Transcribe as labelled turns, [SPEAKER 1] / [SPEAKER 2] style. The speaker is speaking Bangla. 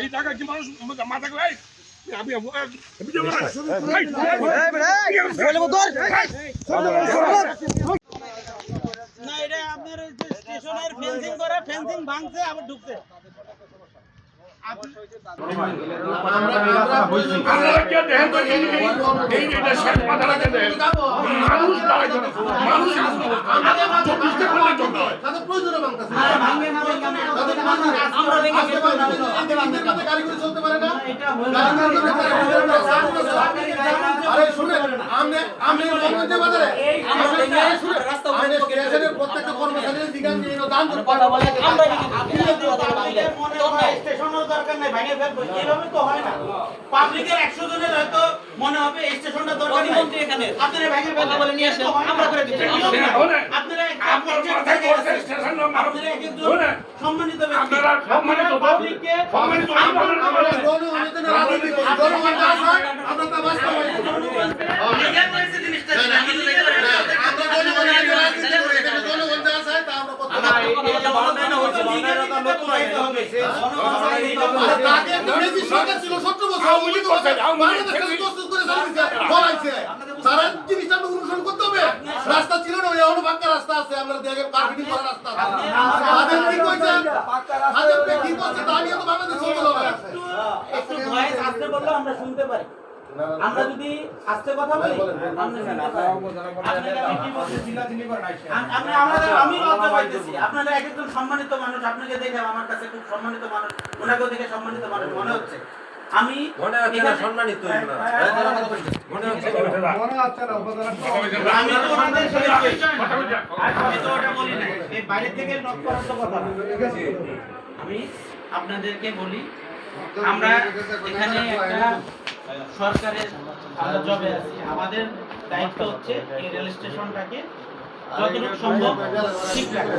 [SPEAKER 1] এই টাকা কি মানুষ মাথা খায়?
[SPEAKER 2] না এটা আপনার স্টেশনের ফেন্সিং করা, ফেন্সিং ভাঙছে আবার ঢুকছে।
[SPEAKER 3] প্রত্যেকটা কর্মচারীর দিগান দান
[SPEAKER 2] দরকার নাই, ভাঙে ফেলবো, এভাবে তো হয় না। পাবলিকের 100 জনের হয়তো মনে হবে এই স্টেশনটা দরকার নাই, এখানে আপনারা ভাঙে ফেলতে বলে নিয়ে আসেন, আমরা করে দিচ্ছি। আপনারা সম্মানিত ব্যক্তি, আপনারা পাবলিককে সম্মানিত
[SPEAKER 3] রাস্তা ছিল না, পাক্কা রাস্তা আছে, আমরা দেখে কার্পেটিং করা রাস্তা
[SPEAKER 2] একটু ভয়েস আস্তে বললেও আমরা শুনতে পারি। আমরা যদি আস্তে কথা বলি আমি লজ্জা পাইতেছি। আপনারা এক একজন সম্মানিত মানুষ, আপনাকে দেখে আমার কাছে খুব সম্মানিত মানুষ, ওনাকেও দেখে সম্মানিত মানুষ মনে হচ্ছে। আমি মনে হচ্ছে না সম্মানিত, মনে হচ্ছে আমি তো ওনাদের সাথে আমি তো ওটা বলি না, এই বাইরে থেকে নক করার তো কথা না। আমি আপনাদেরকে বলি, আমরা এখানে একটা সরকারের আমরা জবে আছি, আমাদের দায়িত্ব হচ্ছে এই রেল স্টেশনটাকে যতটুকু সম্ভব ঠিক রাখা।